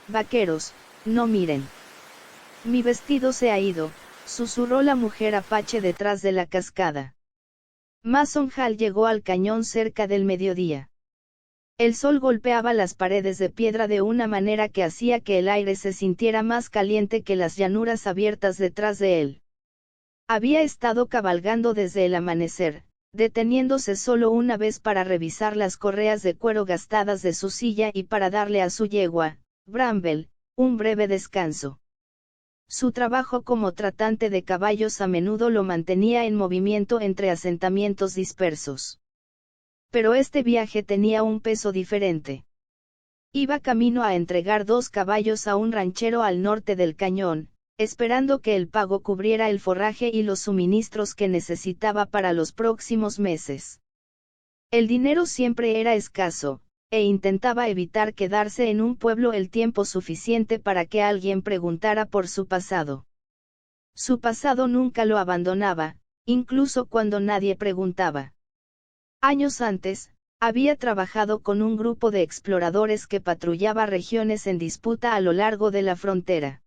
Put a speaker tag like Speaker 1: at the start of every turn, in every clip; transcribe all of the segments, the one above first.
Speaker 1: Vaqueros, no miren. Mi vestido se ha ido, susurró la mujer apache detrás de la cascada. Mason Hall llegó al cañón cerca del mediodía. El sol golpeaba las paredes de piedra de una manera que hacía que el aire se sintiera más caliente que las llanuras abiertas detrás de él. Había estado cabalgando desde el amanecer, deteniéndose solo una vez para revisar las correas de cuero gastadas de su silla y para darle a su yegua, Bramble, un breve descanso. Su trabajo como tratante de caballos a menudo lo mantenía en movimiento entre asentamientos dispersos. Pero este viaje tenía un peso diferente. Iba camino a entregar 2 caballos a un ranchero al norte del cañón, esperando que el pago cubriera el forraje y los suministros que necesitaba para los próximos meses. El dinero siempre era escaso, e intentaba evitar quedarse en un pueblo el tiempo suficiente para que alguien preguntara por su pasado. Su pasado nunca lo abandonaba, incluso cuando nadie preguntaba. Años antes, había trabajado con un grupo de exploradores que patrullaba regiones en disputa a lo largo de la frontera.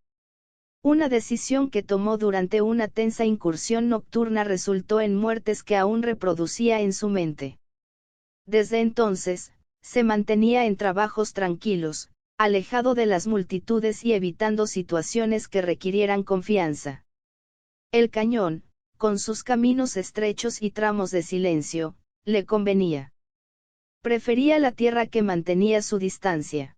Speaker 1: Una decisión que tomó durante una tensa incursión nocturna resultó en muertes que aún reproducía en su mente. Desde entonces, se mantenía en trabajos tranquilos, alejado de las multitudes y evitando situaciones que requirieran confianza. El cañón, con sus caminos estrechos y tramos de silencio, le convenía. Prefería la tierra que mantenía su distancia.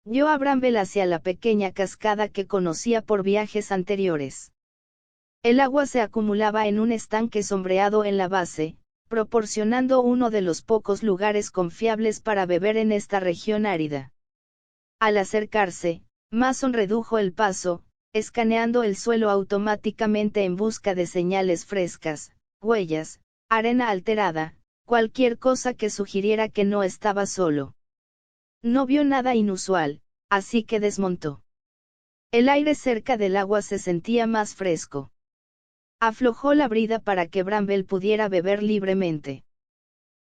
Speaker 1: Guió a Bramble hacia la pequeña cascada que conocía por viajes anteriores. El agua se acumulaba en un estanque sombreado en la base, proporcionando uno de los pocos lugares confiables para beber en esta región árida. Al acercarse, Mason redujo el paso, escaneando el suelo automáticamente en busca de señales frescas, huellas, arena alterada, cualquier cosa que sugiriera que no estaba solo. No vio nada inusual, así que desmontó. El aire cerca del agua se sentía más fresco. Aflojó la brida para que Bramble pudiera beber libremente.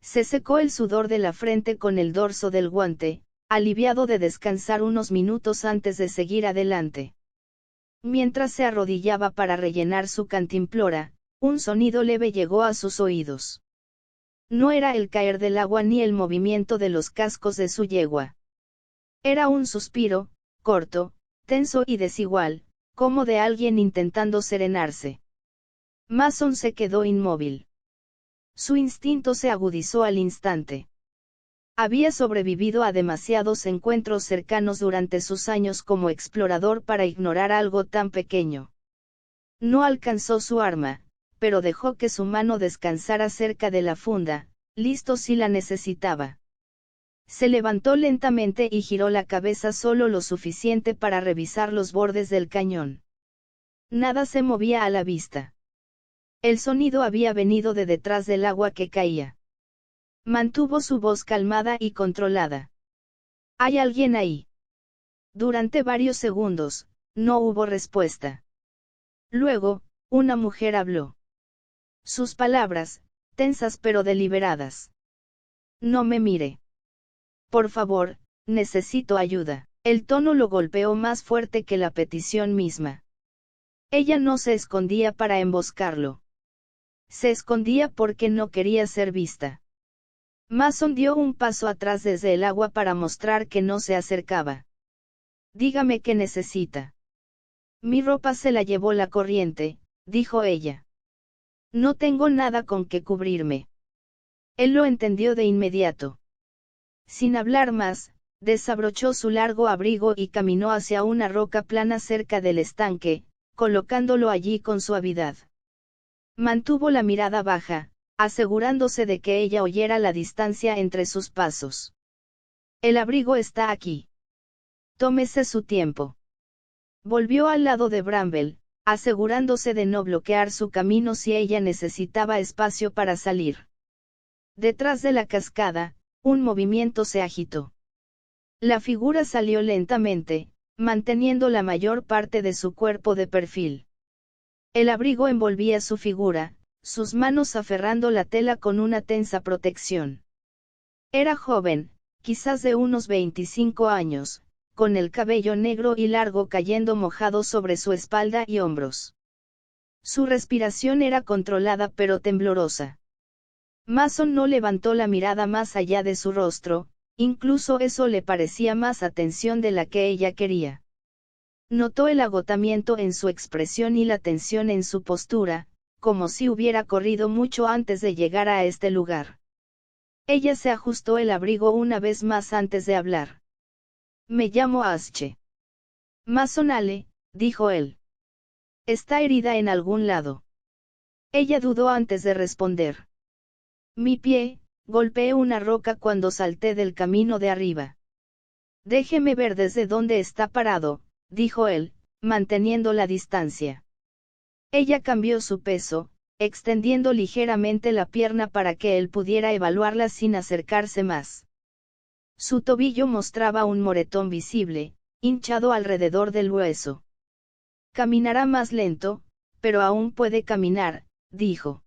Speaker 1: Se secó el sudor de la frente con el dorso del guante, aliviado de descansar unos minutos antes de seguir adelante. Mientras se arrodillaba para rellenar su cantimplora, un sonido leve llegó a sus oídos. No era el caer del agua ni el movimiento de los cascos de su yegua. Era un suspiro, corto, tenso y desigual, como de alguien intentando serenarse. Mason se quedó inmóvil. Su instinto se agudizó al instante. Había sobrevivido a demasiados encuentros cercanos durante sus años como explorador para ignorar algo tan pequeño. No alcanzó su arma, pero dejó que su mano descansara cerca de la funda, listo si la necesitaba. Se levantó lentamente y giró la cabeza solo lo suficiente para revisar los bordes del cañón. Nada se movía a la vista. El sonido había venido de detrás del agua que caía. Mantuvo su voz calmada y controlada. ¿Hay alguien ahí? Durante varios segundos, no hubo respuesta. Luego, una mujer habló. Sus palabras, tensas pero deliberadas. No me mire. Por favor, necesito ayuda. El tono lo golpeó más fuerte que la petición misma. Ella no se escondía para emboscarlo. Se escondía porque no quería ser vista. Mason dio un paso atrás desde el agua para mostrar que no se acercaba. Dígame qué necesita. Mi ropa se la llevó la corriente, dijo ella. No tengo nada con que cubrirme. Él lo entendió de inmediato. Sin hablar más, desabrochó su largo abrigo y caminó hacia una roca plana cerca del estanque, colocándolo allí con suavidad. Mantuvo la mirada baja, asegurándose de que ella oyera la distancia entre sus pasos. El abrigo está aquí. Tómese su tiempo. Volvió al lado de Bramble, asegurándose de no bloquear su camino si ella necesitaba espacio para salir. Detrás de la cascada, un movimiento se agitó. La figura salió lentamente, manteniendo la mayor parte de su cuerpo de perfil. El abrigo envolvía su figura, sus manos aferrando la tela con una tensa protección. Era joven, quizás de unos 25 años, con el cabello negro y largo cayendo mojado sobre su espalda y hombros. Su respiración era controlada pero temblorosa. Mason no levantó la mirada más allá de su rostro, incluso eso le parecía más atención de la que ella quería. Notó el agotamiento en su expresión y la tensión en su postura, como si hubiera corrido mucho antes de llegar a este lugar. Ella se ajustó el abrigo una vez más antes de hablar. Me llamo Asche. Mason Ale, dijo él. ¿Está herida en algún lado? Ella dudó antes de responder. Mi pie, golpeé una roca cuando salté del camino de arriba. Déjeme ver desde dónde está parado, dijo él, manteniendo la distancia. Ella cambió su peso, extendiendo ligeramente la pierna para que él pudiera evaluarla sin acercarse más. Su tobillo mostraba un moretón visible, hinchado alrededor del hueso. Caminará más lento, pero aún puede caminar, dijo.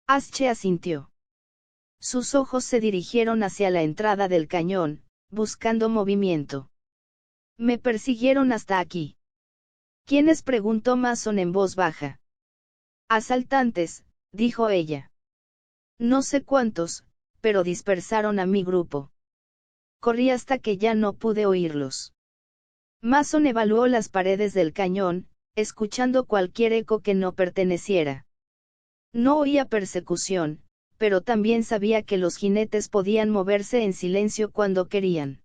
Speaker 1: Asche asintió. Sus ojos se dirigieron hacia la entrada del cañón, buscando movimiento. Me persiguieron hasta aquí. ¿Quiénes? Preguntó Mason en voz baja. Asaltantes, dijo ella. No sé cuántos, pero dispersaron a mi grupo. Corrí hasta que ya no pude oírlos. Mason evaluó las paredes del cañón, escuchando cualquier eco que no perteneciera. No oía persecución, pero también sabía que los jinetes podían moverse en silencio cuando querían.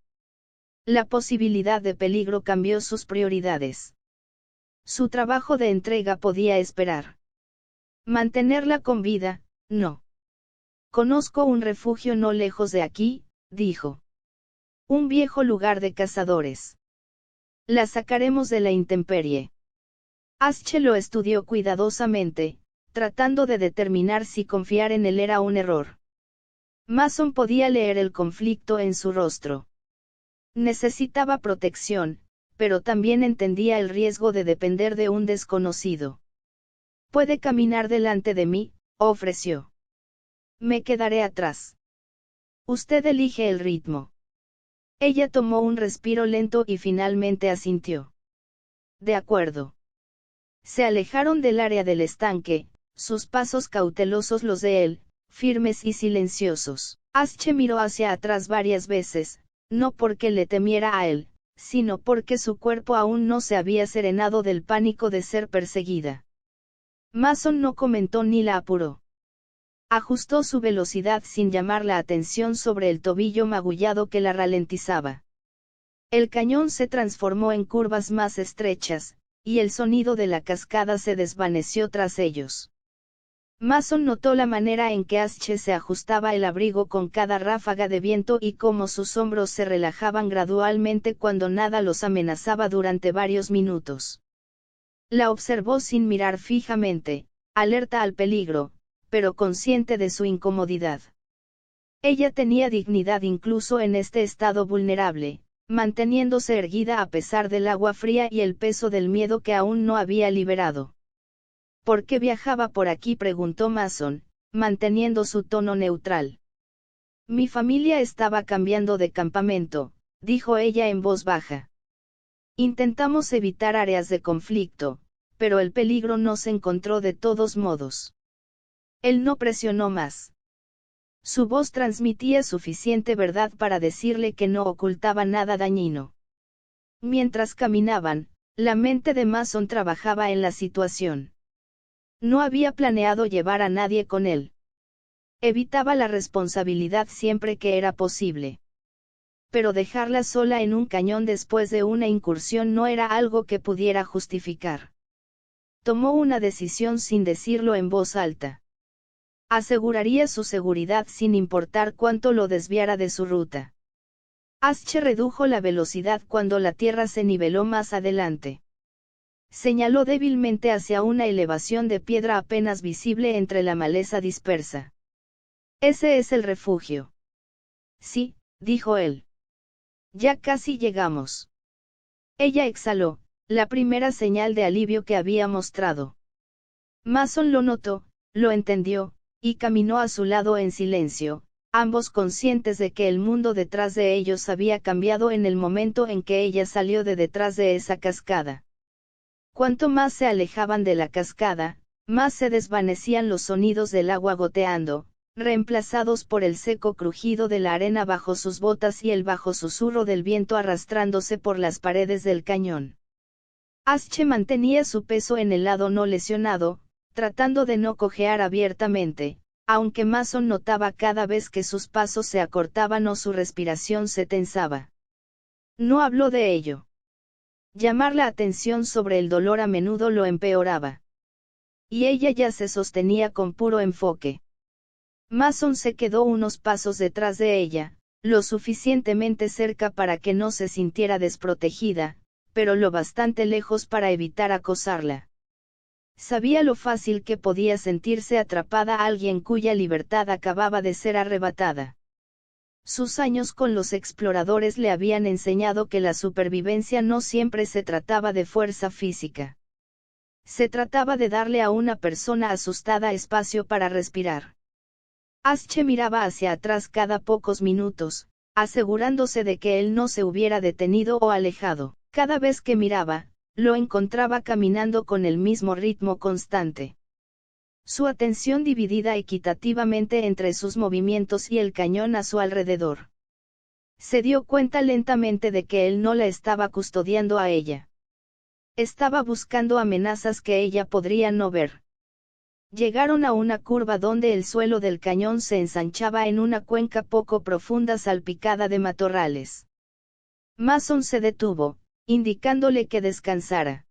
Speaker 1: La posibilidad de peligro cambió sus prioridades. Su trabajo de entrega podía esperar. Mantenerla con vida, no. Conozco un refugio no lejos de aquí, dijo. Un viejo lugar de cazadores. La sacaremos de la intemperie. Asche lo estudió cuidadosamente, tratando de determinar si confiar en él era un error. Mason podía leer el conflicto en su rostro. Necesitaba protección, pero también entendía el riesgo de depender de un desconocido. Puede caminar delante de mí, ofreció. Me quedaré atrás. Usted elige el ritmo. Ella tomó un respiro lento y finalmente asintió. De acuerdo. Se alejaron del área del estanque, sus pasos cautelosos los de él, firmes y silenciosos. Asche miró hacia atrás varias veces, no porque le temiera a él, sino porque su cuerpo aún no se había serenado del pánico de ser perseguida. Mason no comentó ni la apuró. Ajustó su velocidad sin llamar la atención sobre el tobillo magullado que la ralentizaba. El cañón se transformó en curvas más estrechas, y el sonido de la cascada se desvaneció tras ellos. Mason notó la manera en que Asche se ajustaba el abrigo con cada ráfaga de viento y cómo sus hombros se relajaban gradualmente cuando nada los amenazaba durante varios minutos. La observó sin mirar fijamente, alerta al peligro, pero consciente de su incomodidad. Ella tenía dignidad incluso en este estado vulnerable, manteniéndose erguida a pesar del agua fría y el peso del miedo que aún no había liberado. ¿Por qué viajaba por aquí?, preguntó Mason, manteniendo su tono neutral. Mi familia estaba cambiando de campamento, dijo ella en voz baja. Intentamos evitar áreas de conflicto, pero el peligro nos encontró de todos modos. Él no presionó más. Su voz transmitía suficiente verdad para decirle que no ocultaba nada dañino. Mientras caminaban, la mente de Mason trabajaba en la situación. No había planeado llevar a nadie con él. Evitaba la responsabilidad siempre que era posible. Pero dejarla sola en un cañón después de una incursión no era algo que pudiera justificar. Tomó una decisión sin decirlo en voz alta. Aseguraría su seguridad sin importar cuánto lo desviara de su ruta. Asche redujo la velocidad cuando la tierra se niveló más adelante. Señaló débilmente hacia una elevación de piedra apenas visible entre la maleza dispersa. Ese es el refugio. Sí, dijo él. Ya casi llegamos. Ella exhaló, la primera señal de alivio que había mostrado. Mason lo notó, lo entendió, y caminó a su lado en silencio, ambos conscientes de que el mundo detrás de ellos había cambiado en el momento en que ella salió de detrás de esa cascada. Cuanto más se alejaban de la cascada, más se desvanecían los sonidos del agua goteando, reemplazados por el seco crujido de la arena bajo sus botas y el bajo susurro del viento arrastrándose por las paredes del cañón. Asche mantenía su peso en el lado no lesionado, tratando de no cojear abiertamente, aunque Mason notaba cada vez que sus pasos se acortaban o su respiración se tensaba. No habló de ello. Llamar la atención sobre el dolor a menudo lo empeoraba. Y ella ya se sostenía con puro enfoque. Mason se quedó unos pasos detrás de ella, lo suficientemente cerca para que no se sintiera desprotegida, pero lo bastante lejos para evitar acosarla. Sabía lo fácil que podía sentirse atrapada a alguien cuya libertad acababa de ser arrebatada. Sus años con los exploradores le habían enseñado que la supervivencia no siempre se trataba de fuerza física. Se trataba de darle a una persona asustada espacio para respirar. Asche miraba hacia atrás cada pocos minutos, asegurándose de que él no se hubiera detenido o alejado. Cada vez que miraba, lo encontraba caminando con el mismo ritmo constante. Su atención dividida equitativamente entre sus movimientos y el cañón a su alrededor. Se dio cuenta lentamente de que él no la estaba custodiando a ella. Estaba buscando amenazas que ella podría no ver. Llegaron a una curva donde el suelo del cañón se ensanchaba en una cuenca poco profunda salpicada de matorrales. Mason se detuvo, indicándole que descansara.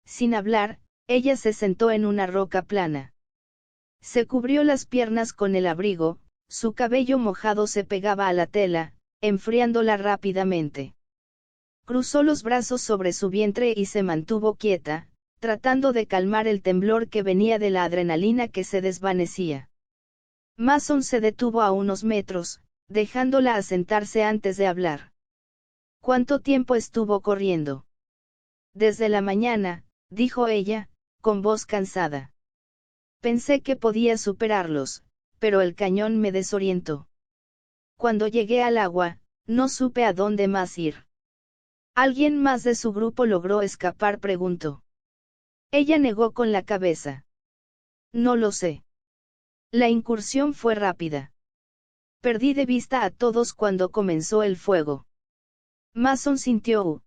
Speaker 1: Sin hablar, ella se sentó en una roca plana. Se cubrió las piernas con el abrigo, su cabello mojado se pegaba a la tela, enfriándola rápidamente. Cruzó los brazos sobre su vientre y se mantuvo quieta, tratando de calmar el temblor que venía de la adrenalina que se desvanecía. Mason se detuvo a unos metros, dejándola asentarse antes de hablar. ¿Cuánto tiempo estuvo corriendo? Desde la mañana, dijo ella, con voz cansada. Pensé que podía superarlos, pero el cañón me desorientó. Cuando llegué al agua, no supe a dónde más ir. ¿Alguien más de su grupo logró escapar?, preguntó. Ella negó con la cabeza. No lo sé. La incursión fue rápida. Perdí de vista a todos cuando comenzó el fuego. Mason sintió